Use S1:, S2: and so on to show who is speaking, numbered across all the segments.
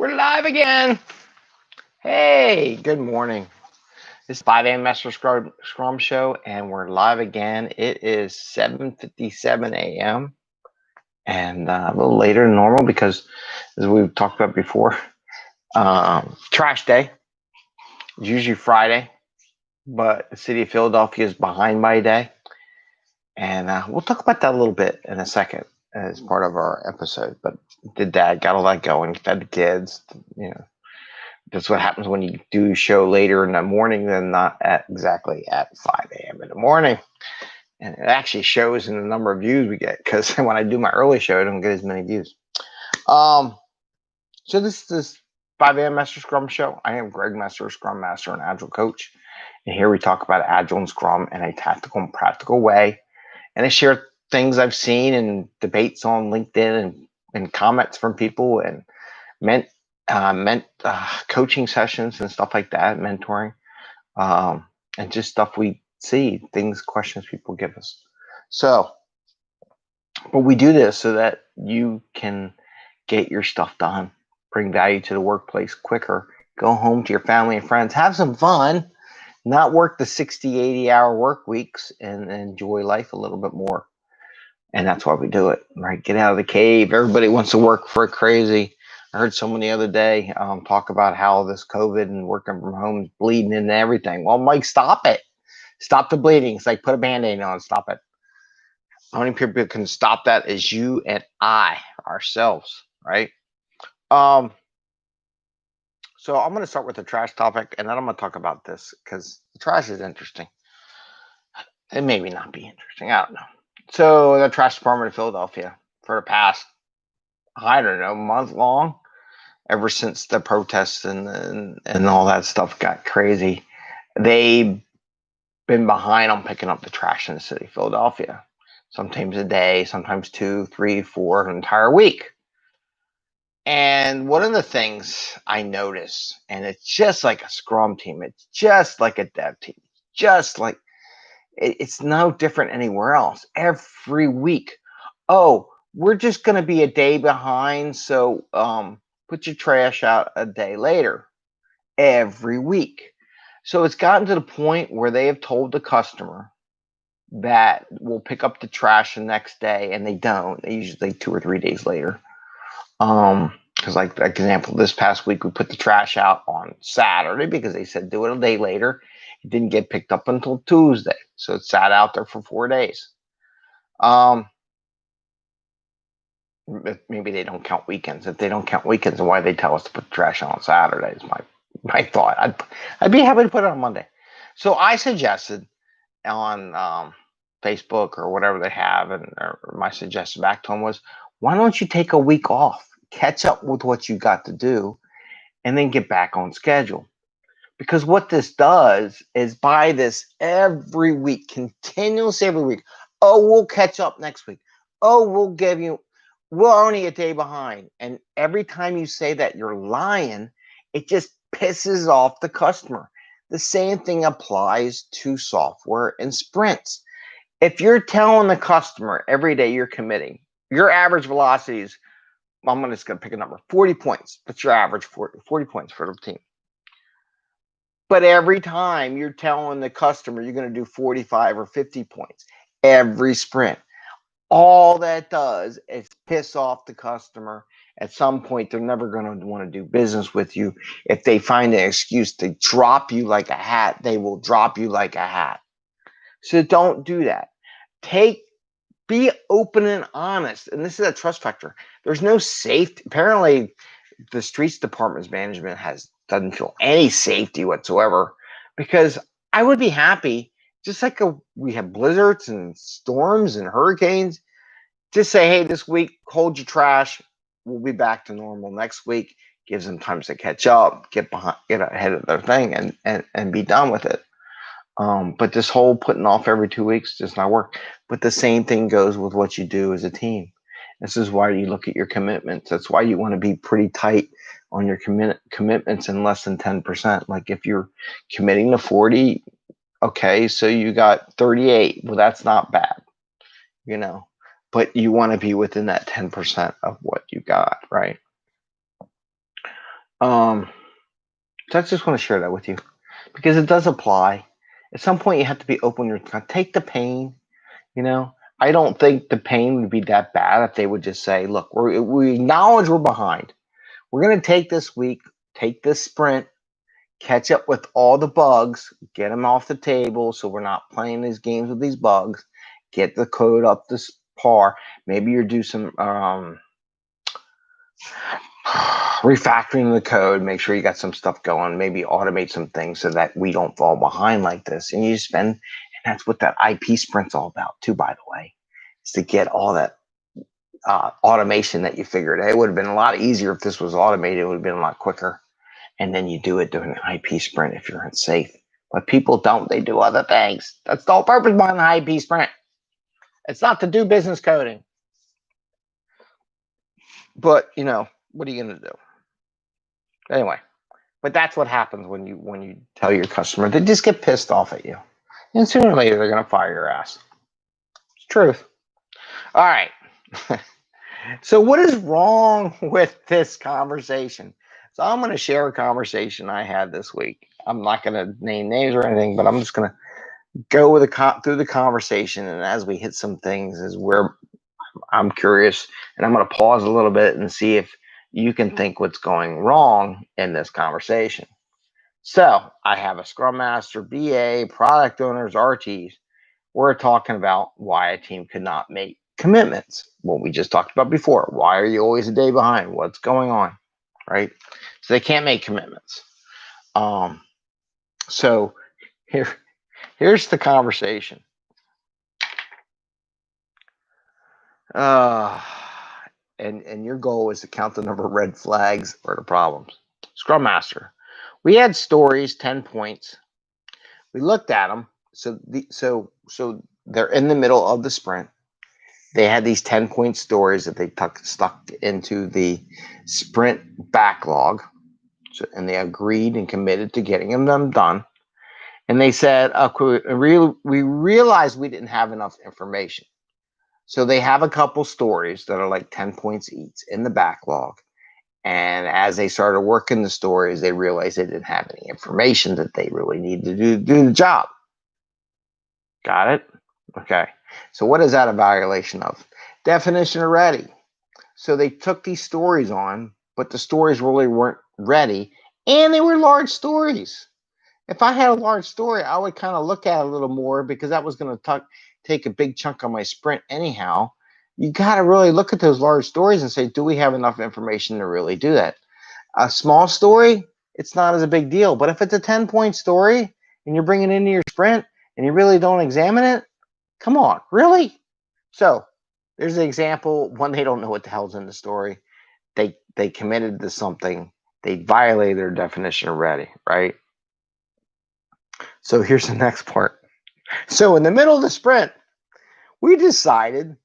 S1: We're live again. Hey, good morning. This is 5amMesterScrum Show, and we're live again. It is 7:57 a.m. and a little later than normal because, as we've talked about before, trash day. It's usually Friday, but the city of Philadelphia is behind by a day. And we'll talk about that a little bit in a second as part of our episode. But did that, got all that going, fed the kids, That's what happens when you do a show later in the morning than not exactly at 5 a.m. in the morning. And it actually shows in the number of views we get, because when I do my early show, I don't get as many views. So this is 5am Mester Scrum Show. I am Greg Mester, Scrum Master and Agile Coach. And here we talk about Agile and Scrum in a tactical and practical way. And I share things I've seen and debates on LinkedIn and comments from people and coaching sessions and stuff like that, mentoring, and just stuff we see, questions people give us. So, but we do this so that you can get your stuff done, bring value to the workplace quicker, go home to your family and friends, have some fun, not work the 60, 80-hour work weeks, and enjoy life a little bit more. And that's why we do it, right? Get out of the cave. Everybody wants to work for crazy. I heard someone the other day talk about how this COVID and working from home is bleeding into everything. Well, Mike, stop it. Stop the bleeding. It's like put a Band-Aid on. Stop it. How many people can stop that is you and I, ourselves, right? So I'm going to start with the trash topic, and then I'm going to talk about this because the trash is interesting. It may not be interesting. I don't know. So the trash department of Philadelphia, for the past, I don't know, month long, ever since the protests and all that stuff got crazy, they've been behind on picking up the trash in the city of Philadelphia. Sometimes a day, sometimes 2, 3, 4, an entire week. And one of the things I notice, and it's just like a Scrum team, it's just like a dev team, just like it's no different anywhere else. Every week, oh, we're just going to be a day behind, so put your trash out a day later. Every week. So it's gotten to the point where they have told the customer that we'll pick up the trash the next day, and they don't. They usually 2 or 3 days later. Because like example, this past week we put the trash out on Saturday because they said do it a day later. It didn't get picked up until Tuesday, so it sat out there for 4 days. Maybe they don't count weekends. If they don't count weekends, then why they tell us to put the trash on Saturday is my thought. I'd be happy to put it on Monday. So I suggested on Facebook or whatever they have, or my suggestion back to them was, why don't you take a week off, catch up with what you got to do, and then get back on schedule? Because what this does is by this every week, continuously every week, oh, we'll catch up next week. Oh, we're only a day behind. And every time you say that, you're lying. It just pisses off the customer. The same thing applies to software and sprints. If you're telling the customer every day you're committing, your average velocity is, I'm just going to pick a number, 40 points. That's your average 40 points for the team. But every time you're telling the customer you're going to do 45 or 50 points every sprint, all that does is piss off the customer. At some point, they're never going to want to do business with you. If they find an excuse to drop you like a hat, they will drop you like a hat. So don't do that. Be open and honest. And this is a trust factor. There's no safety. Apparently, the streets department's management doesn't feel any safety whatsoever, because I would be happy, just like we have blizzards and storms and hurricanes, just say, hey, this week, hold your trash. We'll be back to normal next week. Gives them time to catch up, get ahead of their thing, and be done with it. But this whole putting off every 2 weeks does not work. But the same thing goes with what you do as a team. This is why you look at your commitments. That's why you want to be pretty tight on your commitments in less than 10%. Like if you're committing to 40, okay, so you got 38. Well, that's not bad, but you want to be within that 10% of what you got, right? So I just want to share that with you because it does apply. At some point, you have to be open. Take the pain. I don't think the pain would be that bad if they would just say, "Look, we acknowledge we're behind. We're going to take this week, take this sprint, catch up with all the bugs, get them off the table, so we're not playing these games with these bugs. Get the code up to par. Maybe you do some." Refactoring the code, make sure you got some stuff going, maybe automate some things so that we don't fall behind like this. And and that's what that IP sprint's all about too, by the way, is to get all that automation that you figured. It would have been a lot easier if this was automated. It would have been a lot quicker. And then you do it during an IP sprint if you're unsafe. But people don't. They do other things. That's the whole purpose behind the IP sprint. It's not to do business coding. But, what are you going to do? Anyway, but that's what happens when you tell your customer. They just get pissed off at you. And sooner or later, they're going to fire your ass. It's truth. All right. So what is wrong with this conversation? So I'm going to share a conversation I had this week. I'm not going to name names or anything, but I'm just going to go with through the conversation. And as we hit some things is where I'm curious, and I'm going to pause a little bit and see if you can think what's going wrong in this conversation. So I have a Scrum Master, BA, product owners, RTs. We're talking about why a team could not make commitments. What we just talked about before. Why are you always a day behind? What's going on, right? So they can't make commitments. So here's the conversation. And your goal is to count the number of red flags or the problems. Scrum Master. We had stories, 10 points. We looked at them. So they're in the middle of the sprint. They had these 10-point stories that they stuck into the sprint backlog. And they agreed and committed to getting them done. And they said, we realized we didn't have enough information. So they have a couple stories that are like 10 points each in the backlog. And as they started working the stories, they realized they didn't have any information that they really needed to do the job. Got it? Okay. So what is that a violation of? Definition of ready. So they took these stories on, but the stories really weren't ready, and they were large stories. If I had a large story, I would kind of look at it a little more because that was going to take a big chunk of my sprint anyhow. You got to really look at those large stories and say, do we have enough information to really do that? A small story, it's not as a big deal. But if it's a 10-point story and you're bringing it into your sprint and you really don't examine it, come on, really? So there's an example. One, they don't know what the hell's in the story. They committed to something. They violated their definition of ready, right? So here's the next part. So in the middle of the sprint, we decided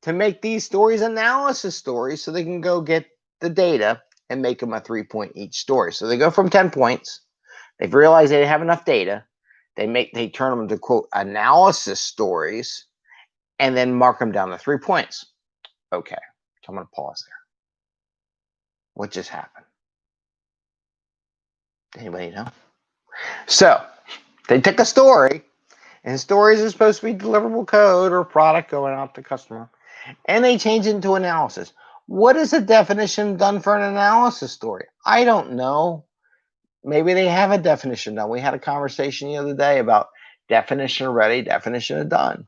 S1: to make these stories analysis stories so they can go get the data and make them a 3-point each story. So they go from 10 points. They've realized they have enough data. They turn them into, quote, analysis stories and then mark them down to 3 points. Okay, so I'm going to pause there. What just happened? Anybody know? So they took a story, and stories are supposed to be deliverable code or product going out to customer, and they change it into analysis. What is the definition done for an analysis story? I don't know. Maybe they have a definition done. We had a conversation the other day about definition of ready, definition of done.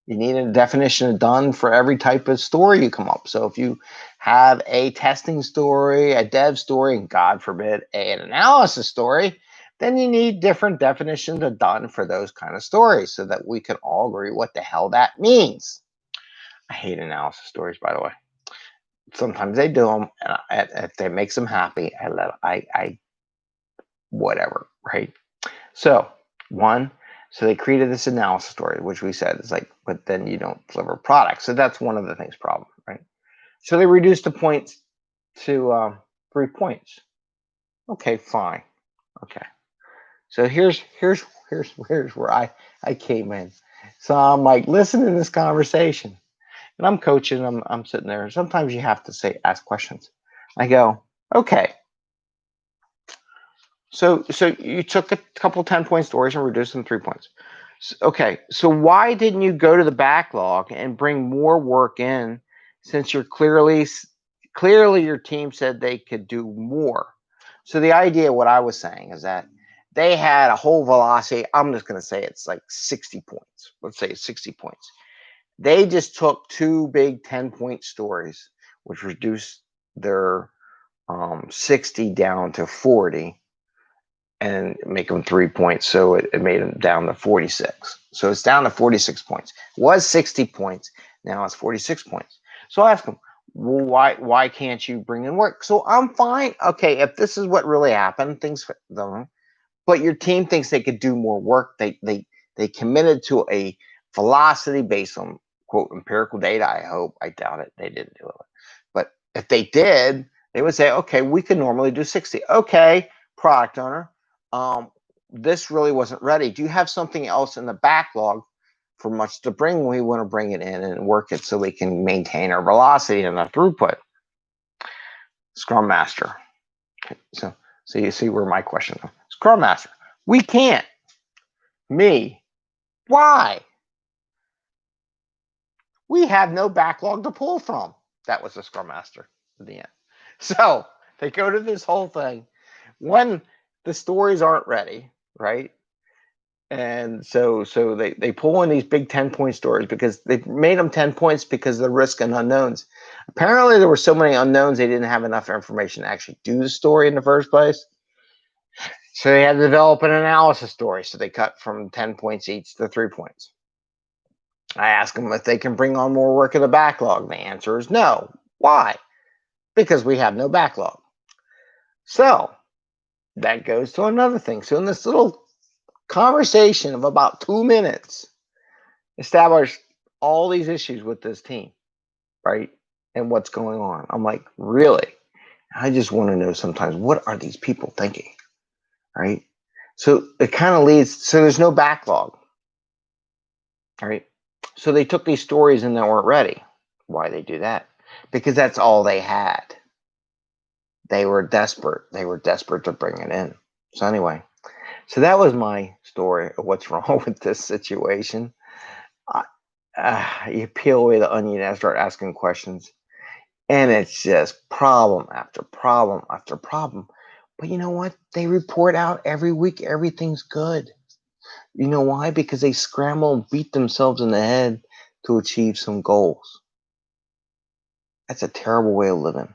S1: You need a definition of done for every type of story you come up. So if you have a testing story, a dev story, and God forbid, an analysis story, then you need different definitions of done for those kind of stories so that we can all agree what the hell that means. I hate analysis stories, by the way. Sometimes they do them, and if that makes them happy, I whatever, right? So they created this analysis story, which we said is like, but then you don't deliver products. So that's one of the things problem, right? So they reduced the points to 3 points. Okay, fine. Okay. So here's where I came in. So I'm like, listen to this conversation. And I'm coaching, I'm sitting there. Sometimes you have to ask questions. I go, okay, So you took a couple 10-point stories and reduced them 3 points. Okay, so why didn't you go to the backlog and bring more work in, since you're clearly your team said they could do more? So the idea, what I was saying, is that they had a whole velocity. I'm just going to say it's like 60 points. Let's say it's 60 points. They just took two big 10-point stories, which reduced their 60 down to 40, and make them 3 points. So it made them down to 46. So it's down to 46 points. It was 60 points. Now it's 46 points. So I asked them, well, why can't you bring in work? So I'm fine. Okay, if this is what really happened, things don't. But your team thinks they could do more work. They committed to a velocity based on, quote, empirical data. I hope. I doubt it. They didn't do it. But if they did, they would say, okay, we could normally do 60. Okay, product owner, this really wasn't ready. Do you have something else in the backlog for much to bring? We want to bring it in and work it so we can maintain our velocity and our throughput. Scrum Master. Okay, so you see where my question is. Scrum Master. We can't. Me. Why? We have no backlog to pull from. That was the Scrum Master at the end. So they go to this whole thing when the stories aren't ready, right? And so they pull in these big 10-point stories because they made them 10 points because of the risk and unknowns. Apparently there were so many unknowns they didn't have enough information to actually do the story in the first place. So they had to develop an analysis story. So they cut from 10 points each to 3 points. I asked them if they can bring on more work in the backlog. The answer is no. Why? Because we have no backlog. So that goes to another thing. So in this little conversation of about 2 minutes, established all these issues with this team, right? And what's going on. I'm like, really? I just want to know sometimes, what are these people thinking, right? So it kind of leads, so there's no backlog, right? So they took these stories and they weren't ready. Why they do that? Because that's all they had. They were desperate. They were desperate to bring it in. So anyway, so that was my story of what's wrong with this situation. You peel away the onion and start asking questions, and it's just problem after problem after problem. But you know what? They report out every week everything's good. You know why? Because they scramble and beat themselves in the head to achieve some goals. That's a terrible way of living,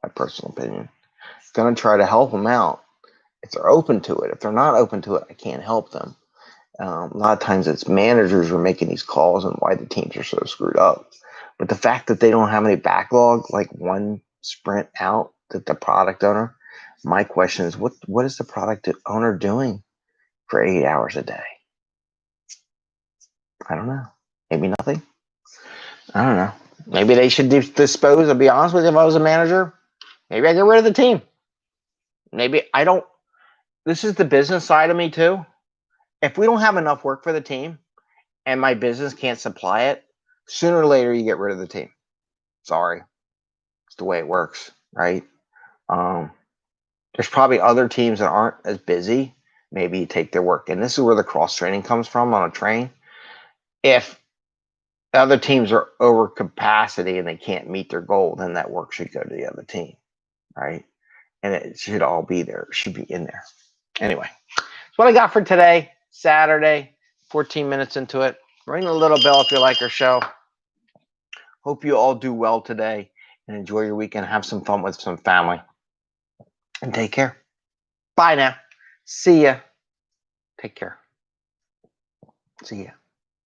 S1: my personal opinion. Going to try to help them out if they're open to it. If they're not open to it, I can't help them. A lot of times it's managers who are making these calls and why the teams are so screwed up. But the fact that they don't have any backlog, like one sprint out, that the product owner, my question is, what is the product owner doing for 8 hours a day? I don't know. Maybe nothing. I don't know. Maybe they should dispose. I'll be honest with you, if I was a manager, maybe I get rid of the team. Maybe I don't. This is the business side of me too. If we don't have enough work for the team and my business can't supply it, sooner or later you get rid of the team. Sorry. It's the way it works, right? There's probably other teams that aren't as busy. Maybe you take their work. And this is where the cross-training comes from on a train. If other teams are over capacity and they can't meet their goal, then that work should go to the other team, right? And it should all be there. It should be in there. Anyway, that's what I got for today, Saturday, 14 minutes into it. Ring the little bell if you like our show. Hope you all do well today and enjoy your weekend. Have some fun with some family. And take care. Bye now. See ya. Take care. See ya.